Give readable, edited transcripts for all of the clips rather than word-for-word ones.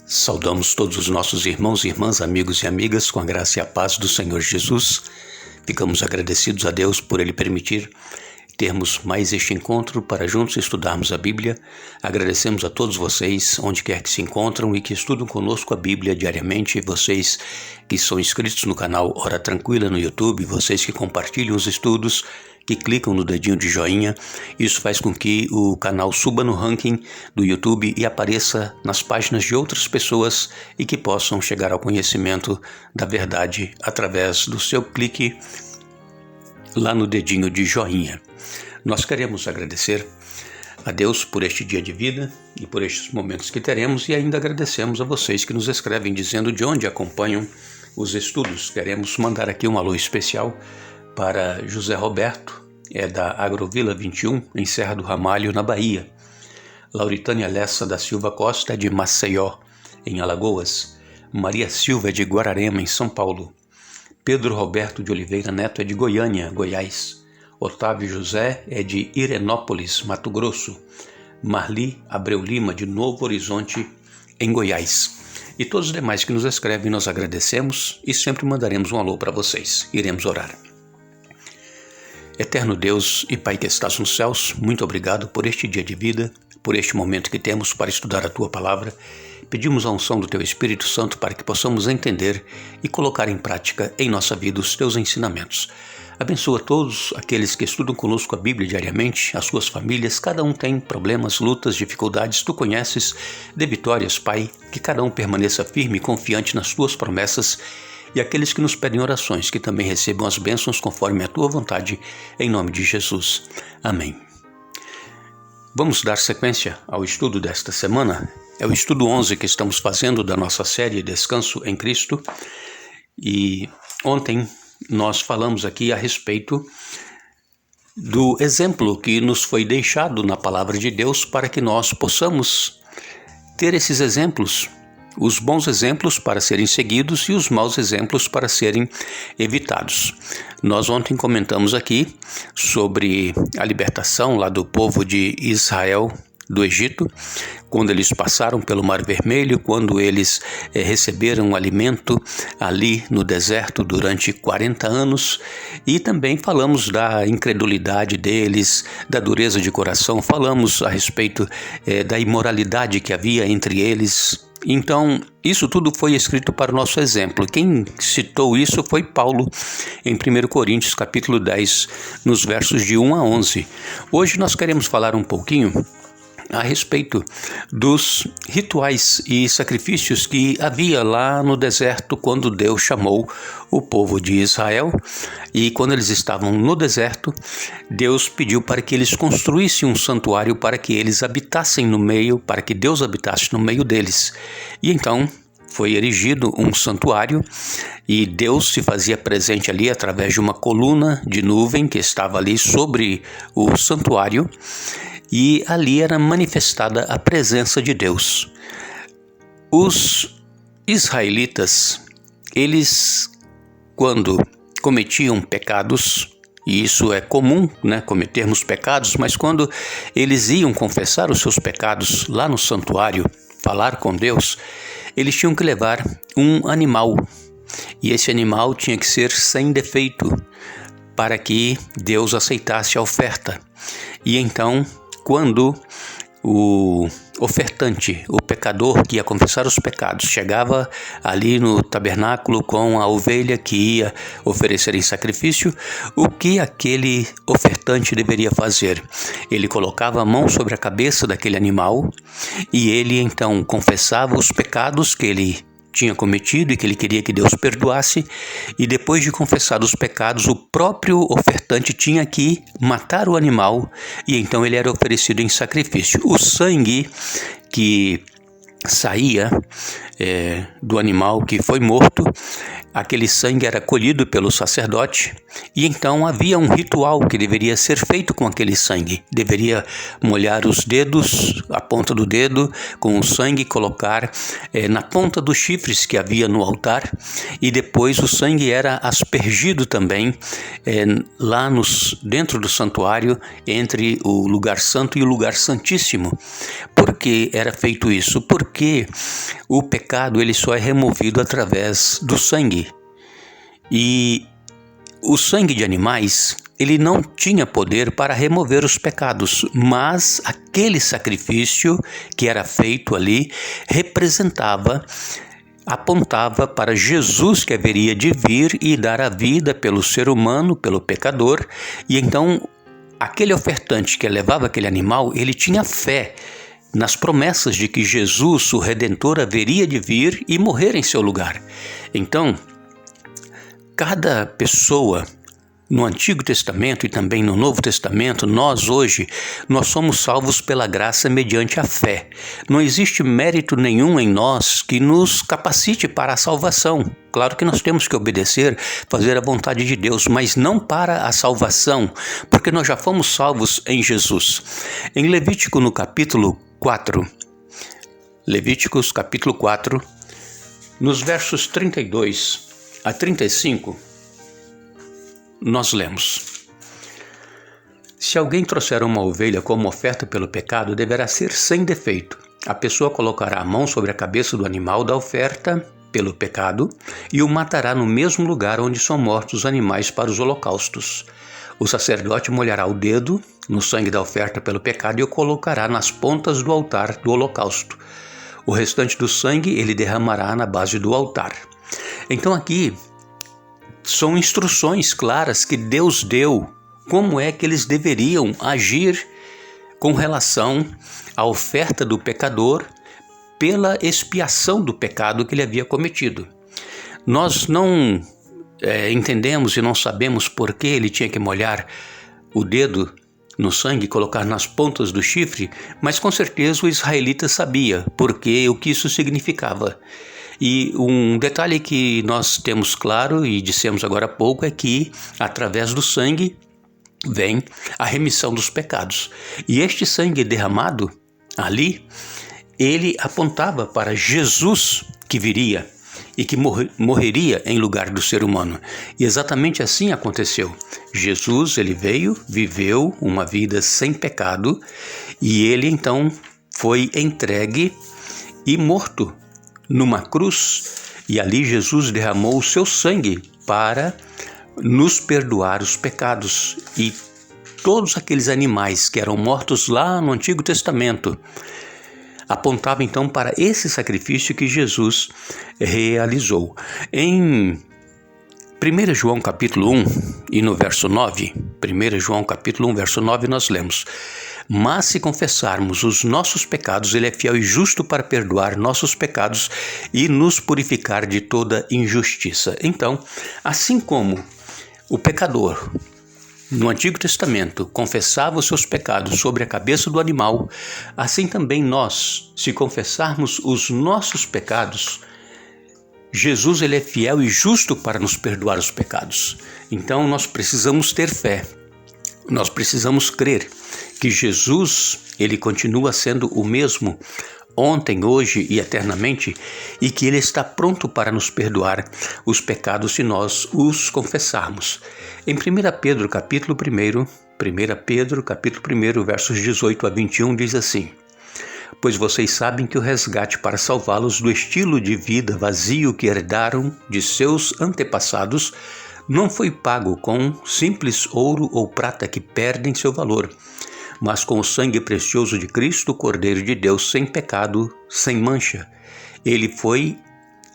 Saudamos todos os nossos irmãos e irmãs, amigos e amigas com a graça e a paz do Senhor Jesus. Ficamos agradecidos a Deus por Ele permitir termos mais este encontro para juntos estudarmos a Bíblia. Agradecemos a todos vocês, onde quer que se encontram e que estudam conosco a Bíblia diariamente, vocês que são inscritos no canal Hora Tranquila no YouTube, vocês que compartilham os estudos, que clicam no dedinho de joinha. Isso faz com que o canal suba no ranking do YouTube e apareça nas páginas de outras pessoas e que possam chegar ao conhecimento da verdade através do seu clique lá no dedinho de joinha. Nós queremos agradecer a Deus por este dia de vida e por estes momentos que teremos, e ainda agradecemos a vocês que nos escrevem dizendo de onde acompanham os estudos. Queremos mandar aqui um alô especial para José Roberto, da Agrovila 21, em Serra do Ramalho, na Bahia. Lauritânia Lessa da Silva Costa, de Maceió, em Alagoas. Maria Silva, de Guararema, em São Paulo. Pedro Roberto de Oliveira Neto é de Goiânia, Goiás. Otávio José é de Irenópolis, Mato Grosso. Marli Abreu Lima, de Novo Horizonte, em Goiás. E todos os demais que nos escrevem, nós agradecemos e sempre mandaremos um alô para vocês. Iremos orar. Eterno Deus e Pai que estás nos céus, muito obrigado por este dia de vida, por este momento que temos para estudar a Tua Palavra. Pedimos a unção do Teu Espírito Santo para que possamos entender e colocar em prática em nossa vida os Teus ensinamentos. Abençoa todos aqueles que estudam conosco a Bíblia diariamente, as suas famílias. Cada um tem problemas, lutas, dificuldades. Tu conheces, dê vitórias, Pai, que cada um permaneça firme e confiante nas Tuas promessas. E aqueles que nos pedem orações, que também recebam as bênçãos conforme a Tua vontade, em nome de Jesus. Amém. Vamos dar sequência ao estudo desta semana. É o estudo 11 que estamos fazendo da nossa série Descanso em Cristo. E ontem nós falamos aqui a respeito do exemplo que nos foi deixado na Palavra de Deus para que nós possamos ter esses exemplos, os bons exemplos para serem seguidos e os maus exemplos para serem evitados. Nós ontem comentamos aqui sobre a libertação lá do povo de Israel do Egito, quando eles passaram pelo Mar Vermelho, quando eles receberam alimento ali no deserto durante 40 anos, e também falamos da incredulidade deles, da dureza de coração, falamos a respeito da imoralidade que havia entre eles. Então, isso tudo foi escrito para o nosso exemplo. Quem citou isso foi Paulo, em 1 Coríntios, capítulo 10, nos versos de 1 a 11. Hoje nós queremos falar um pouquinho a respeito dos rituais e sacrifícios que havia lá no deserto quando Deus chamou o povo de Israel. E quando eles estavam no deserto, Deus pediu para que eles construíssem um santuário para que eles habitassem no meio, para que Deus habitasse no meio deles. E então foi erigido um santuário e Deus se fazia presente ali através de uma coluna de nuvem que estava ali sobre o santuário. E ali era manifestada a presença de Deus. Os israelitas, eles, quando cometiam pecados, e isso é comum, cometermos pecados, mas quando eles iam confessar os seus pecados lá no santuário, falar com Deus, eles tinham que levar um animal. E esse animal tinha que ser sem defeito, para que Deus aceitasse a oferta. E então, quando o ofertante, o pecador que ia confessar os pecados, chegava ali no tabernáculo com a ovelha que ia oferecer em sacrifício, o que aquele ofertante deveria fazer? Ele colocava a mão sobre a cabeça daquele animal e ele então confessava os pecados que ele tinha cometido e que ele queria que Deus perdoasse, e depois de confessar os pecados, o próprio ofertante tinha que matar o animal e então ele era oferecido em sacrifício. O sangue que saía do animal que foi morto, aquele sangue era colhido pelo sacerdote e então havia um ritual que deveria ser feito com aquele sangue. Deveria molhar os dedos, a ponta do dedo com o sangue, colocar na ponta dos chifres que havia no altar, e depois o sangue era aspergido também lá dentro do santuário, entre o lugar santo e o lugar santíssimo. Por que era feito isso? Porque porque o pecado ele só é removido através do sangue. E o sangue de animais, ele não tinha poder para remover os pecados, mas aquele sacrifício que era feito ali apontava para Jesus que haveria de vir e dar a vida pelo ser humano, pelo pecador. E então aquele ofertante que levava aquele animal, ele tinha fé nas promessas de que Jesus, o Redentor, haveria de vir e morrer em seu lugar. Então, cada pessoa no Antigo Testamento e também no Novo Testamento, nós somos salvos pela graça mediante a fé. Não existe mérito nenhum em nós que nos capacite para a salvação. Claro que nós temos que obedecer, fazer a vontade de Deus, mas não para a salvação, porque nós já fomos salvos em Jesus. Em Levítico, no capítulo 4, Levíticos capítulo 4, nos versos 32 a 35, nós lemos: Se alguém trouxer uma ovelha como oferta pelo pecado, deverá ser sem defeito. A pessoa colocará a mão sobre a cabeça do animal da oferta pelo pecado e o matará no mesmo lugar onde são mortos os animais para os holocaustos. O sacerdote molhará o dedo no sangue da oferta pelo pecado e o colocará nas pontas do altar do holocausto. O restante do sangue ele derramará na base do altar. Então aqui são instruções claras que Deus deu, como é que eles deveriam agir com relação à oferta do pecador pela expiação do pecado que ele havia cometido. Nós não entendemos e não sabemos por que ele tinha que molhar o dedo no sangue e colocar nas pontas do chifre, mas com certeza o israelita sabia porque o que isso significava. E um detalhe que nós temos claro e dissemos agora há pouco é que através do sangue vem a remissão dos pecados. E este sangue derramado ali, ele apontava para Jesus que viria e que morreria em lugar do ser humano. E exatamente assim aconteceu. Jesus, ele veio, viveu uma vida sem pecado e ele então foi entregue e morto numa cruz, e ali Jesus derramou o seu sangue para nos perdoar os pecados. E todos aqueles animais que eram mortos lá no Antigo Testamento apontavam então para esse sacrifício que Jesus realizou. Em 1 João capítulo 1 e no verso 9, 1 João capítulo 1, verso 9, nós lemos: Mas se confessarmos os nossos pecados, ele é fiel e justo para perdoar nossos pecados e nos purificar de toda injustiça. Então, assim como o pecador no Antigo Testamento confessava os seus pecados sobre a cabeça do animal, assim também nós, se confessarmos os nossos pecados, Jesus ele é fiel e justo para nos perdoar os pecados. Então nós precisamos ter fé, nós precisamos crer que Jesus ele continua sendo o mesmo ontem, hoje e eternamente, e que ele está pronto para nos perdoar os pecados se nós os confessarmos. Em 1 Pedro capítulo 1, versos 18 a 21 diz assim: Pois vocês sabem que o resgate para salvá-los do estilo de vida vazio que herdaram de seus antepassados não foi pago com simples ouro ou prata que perdem seu valor, mas com o sangue precioso de Cristo, o Cordeiro de Deus, sem pecado, sem mancha. Ele foi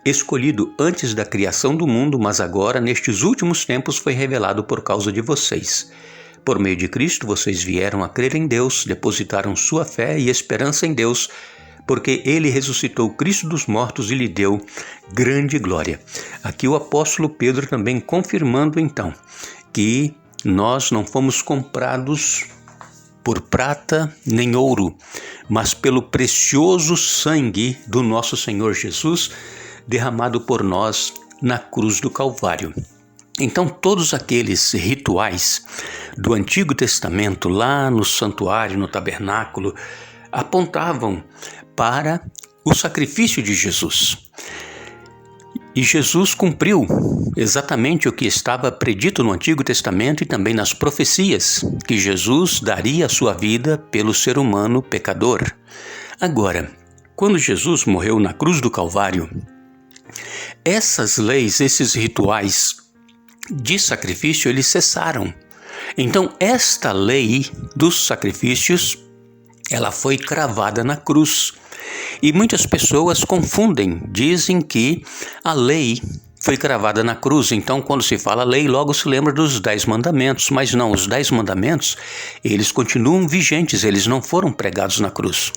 escolhido antes da criação do mundo, mas agora, nestes últimos tempos, foi revelado por causa de vocês. Por meio de Cristo, vocês vieram a crer em Deus, depositaram sua fé e esperança em Deus, porque Ele ressuscitou Cristo dos mortos e lhe deu grande glória. Aqui o apóstolo Pedro também confirmando, então, que nós não fomos comprados por prata nem ouro, mas pelo precioso sangue do nosso Senhor Jesus, derramado por nós na cruz do Calvário. Então, todos aqueles rituais do Antigo Testamento, lá no santuário, no tabernáculo, apontavam para o sacrifício de Jesus. E Jesus cumpriu exatamente o que estava predito no Antigo Testamento e também nas profecias, que Jesus daria a sua vida pelo ser humano pecador. Agora, quando Jesus morreu na cruz do Calvário, essas leis, esses rituais de sacrifício, eles cessaram. Então, esta lei dos sacrifícios, ela foi cravada na cruz. E muitas pessoas confundem, dizem que a lei foi cravada na cruz. Então, quando se fala lei, logo se lembra dos 10 mandamentos. Mas não, os 10 mandamentos, eles continuam vigentes, eles não foram pregados na cruz.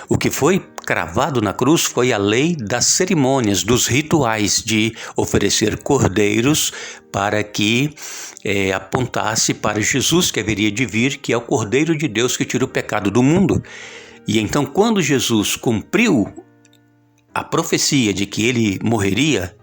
O que foi cravado na cruz foi a lei das cerimônias, dos rituais de oferecer cordeiros para que apontasse para Jesus que haveria de vir, que é o Cordeiro de Deus que tira o pecado do mundo. E então, quando Jesus cumpriu a profecia de que ele morreria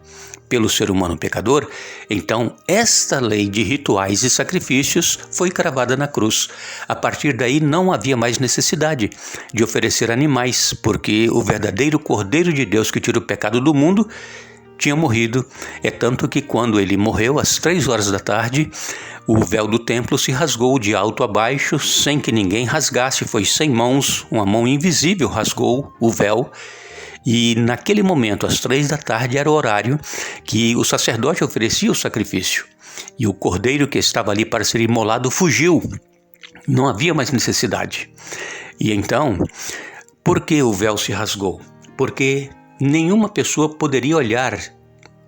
pelo ser humano pecador, então esta lei de rituais e sacrifícios foi cravada na cruz. A partir daí não havia mais necessidade de oferecer animais, porque o verdadeiro Cordeiro de Deus que tira o pecado do mundo tinha morrido. É tanto que quando ele morreu, às 3 horas da tarde, o véu do templo se rasgou de alto a baixo, sem que ninguém rasgasse. Foi sem mãos, uma mão invisível rasgou o véu. E naquele momento, às 3 da tarde, era o horário que o sacerdote oferecia o sacrifício. E o cordeiro que estava ali para ser imolado fugiu. Não havia mais necessidade. E então, por que o véu se rasgou? Porque nenhuma pessoa poderia olhar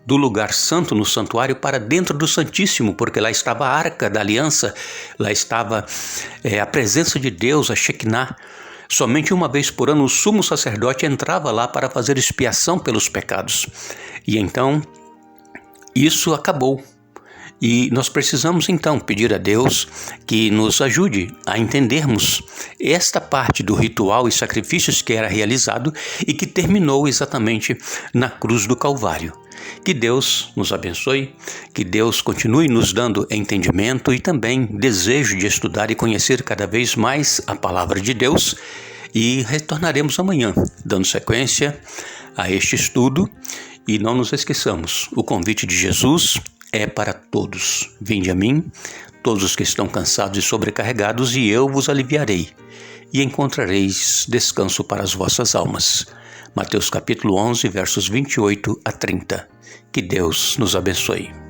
do lugar santo no santuário para dentro do Santíssimo, porque lá estava a Arca da Aliança, lá estava a presença de Deus, a Shekinah. Somente uma vez por ano o sumo sacerdote entrava lá para fazer expiação pelos pecados. E então, isso acabou. E nós precisamos então pedir a Deus que nos ajude a entendermos esta parte do ritual e sacrifícios que era realizado e que terminou exatamente na cruz do Calvário. Que Deus nos abençoe, que Deus continue nos dando entendimento e também desejo de estudar e conhecer cada vez mais a palavra de Deus. E retornaremos amanhã, dando sequência a este estudo. E não nos esqueçamos, o convite de Jesus é para todos. Vinde a mim, todos os que estão cansados e sobrecarregados, e eu vos aliviarei, e encontrareis descanso para as vossas almas. Mateus capítulo 11, versos 28 a 30. Que Deus nos abençoe.